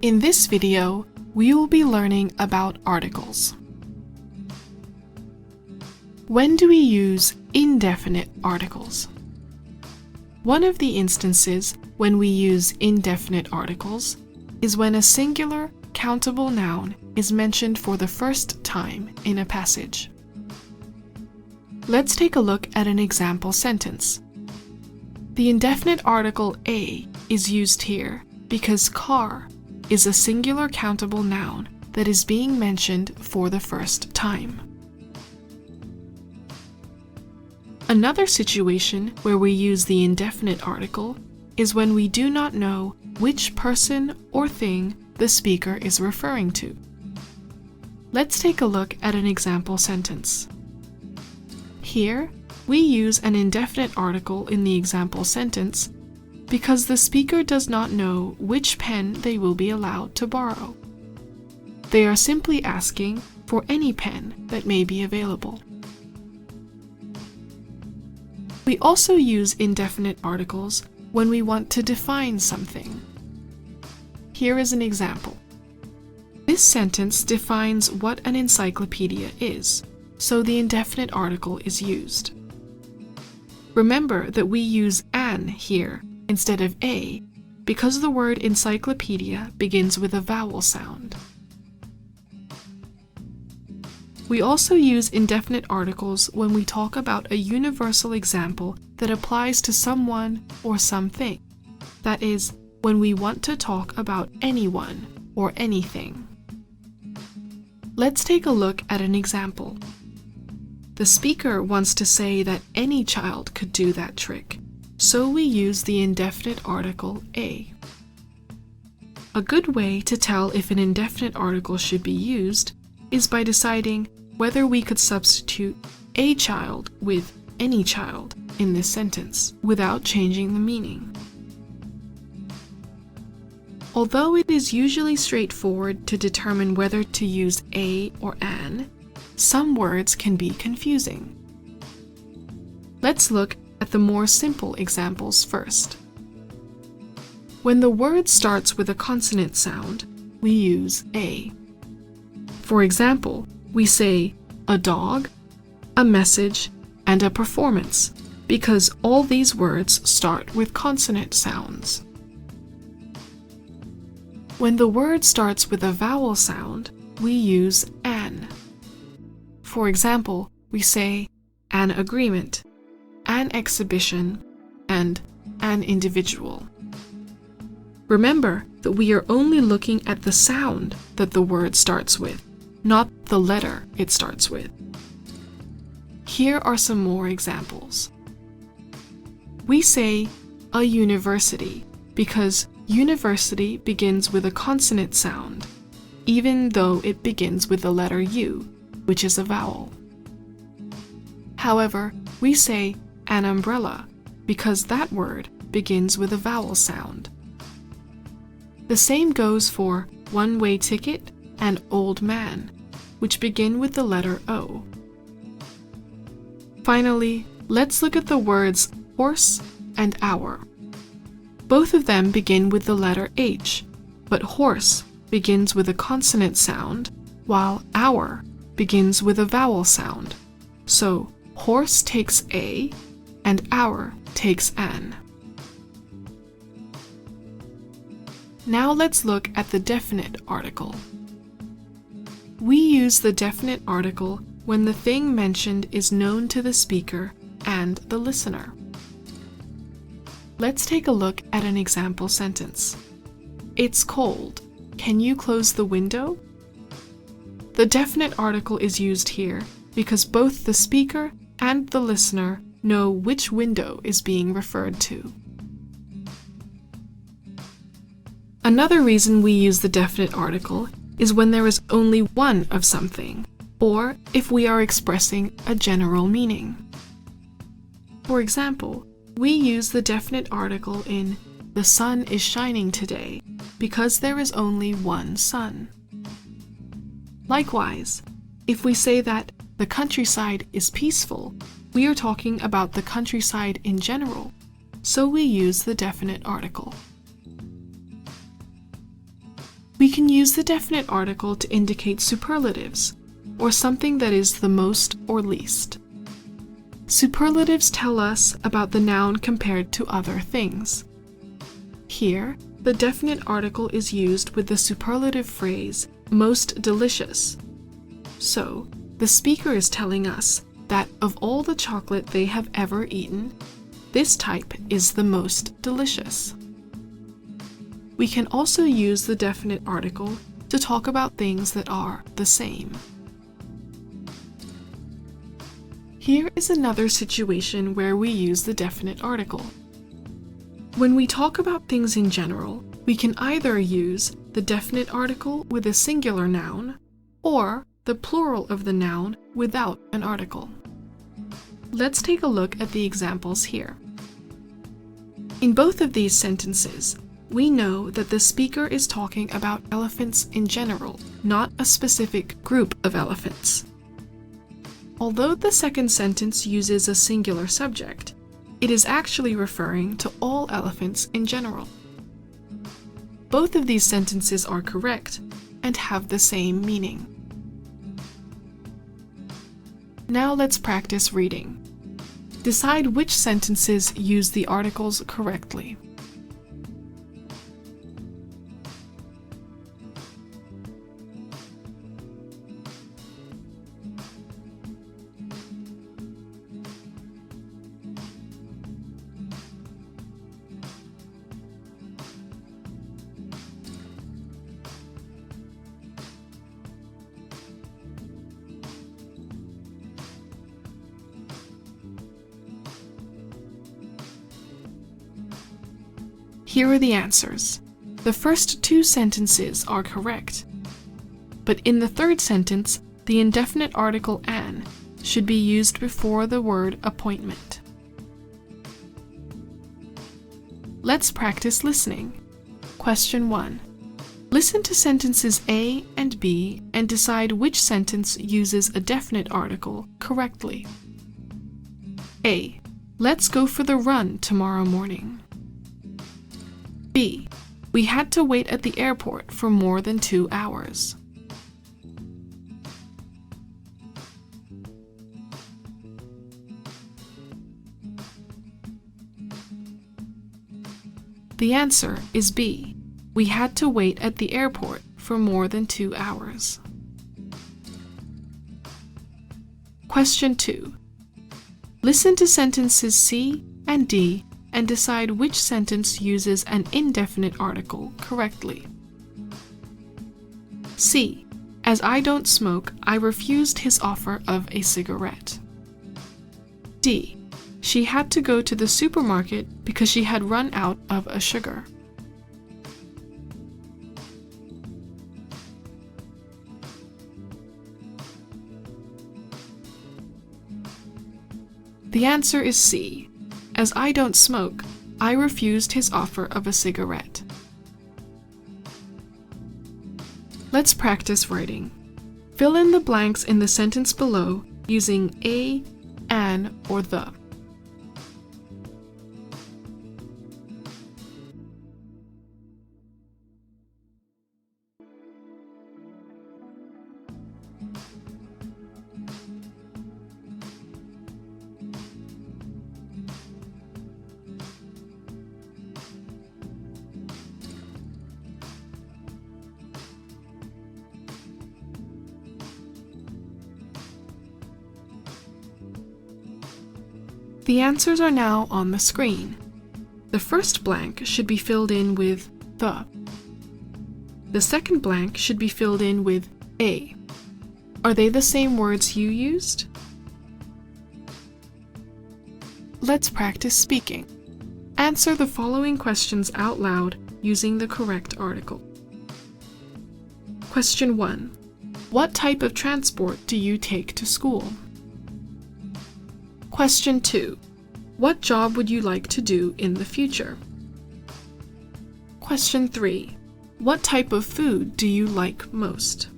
In this video, we will be learning about articles. When do we use indefinite articles? One of the instances when we use indefinite articles is when a singular, countable noun is mentioned for the first time in a passage. Let's take a look at an example sentence. The indefinite article a is used here because car is a singular countable noun that is being mentioned for the first time. Another situation where we use the indefinite article is when we do not know which person or thing the speaker is referring to. Let's take a look at an example sentence. Here, we use an indefinite article in the example sentence because the speaker does not know which pen they will be allowed to borrow. They are simply asking for any pen that may be available. We also use indefinite articles when we want to define something. Here is an example. This sentence defines what an encyclopedia is, so the indefinite article is used. Remember that we use an here instead of a because the word encyclopedia begins with a vowel sound. We also use indefinite articles when we talk about a universal example that applies to someone or something. That is, when we want to talk about anyone or anything. Let's take a look at an example. The speaker wants to say that any child could do that trick, so we use the indefinite article a. A good way to tell if an indefinite article should be used is by deciding whether we could substitute a child with any child in this sentence without changing the meaning. Although it is usually straightforward to determine whether to use a or an, some words can be confusing. Let's look at the more simple examples first. When the word starts with a consonant sound, we use a. For example, we say a dog, a message, and a performance because all these words start with consonant sounds. When the word starts with a vowel sound, we use an. For example, we say an agreement, an exhibition, and an individual. Remember that we are only looking at the sound that the word starts with, not the letter it starts with. Here are some more examples. We say a university because university begins with a consonant sound, even though it begins with the letter U, which is a vowel. However, we say an umbrella because that word begins with a vowel sound. The same goes for one-way ticket and old man, which begin with the letter O. Finally, let's look at the words horse and hour. Both of them begin with the letter H, but horse begins with a consonant sound, while hour begins with a vowel sound. So, horse takes a, and hour takes an. Now let's look at the definite article. We use the definite article when the thing mentioned is known to the speaker and the listener. Let's take a look at an example sentence. It's cold. Can you close the window? The definite article is used here because both the speaker and the listener know which window is being referred to. Another reason we use the definite article is when there is only one of something, or if we are expressing a general meaning. For example, we use the definite article in "the sun is shining today" because there is only one sun. Likewise, if we say that the countryside is peaceful, we are talking about the countryside in general, so we use the definite article. We can use the definite article to indicate superlatives, or something that is the most or least. Superlatives tell us about the noun compared to other things. Here, the definite article is used with the superlative phrase, most delicious. So, the speaker is telling us that of all the chocolate they have ever eaten, this type is the most delicious. We can also use the definite article to talk about things that are the same. Here is another situation where we use the definite article. When we talk about things in general, we can either use the definite article with a singular noun, or the plural of the noun without an article. Let's take a look at the examples here. In both of these sentences, we know that the speaker is talking about elephants in general, not a specific group of elephants. Although the second sentence uses a singular subject, it is actually referring to all elephants in general. Both of these sentences are correct and have the same meaning. Now let's practice reading. Decide which sentences use the articles correctly. Here are the answers. The first two sentences are correct, but in the third sentence, the indefinite article an should be used before the word appointment. Let's practice listening. Question 1. Listen to sentences A and B and decide which sentence uses a definite article correctly. A. Let's go for the run tomorrow morning. B. We had to wait at the airport for more than 2 hours. The answer is B. We had to wait at the airport for more than 2 hours. Question 2. Listen to sentences C and D and decide which sentence uses an indefinite article correctly. C. As I don't smoke, I refused his offer of a cigarette. D. She had to go to the supermarket because she had run out of a sugar. The answer is C. As I don't smoke, I refused his offer of a cigarette. Let's practice writing. Fill in the blanks in the sentence below using a, an, or the. The answers are now on the screen. The first blank should be filled in with the. The second blank should be filled in with a. Are they the same words you used? Let's practice speaking. Answer the following questions out loud using the correct article. Question 1. What type of transport do you take to school? Question 2. What job would you like to do in the future? Question 3. What type of food do you like most?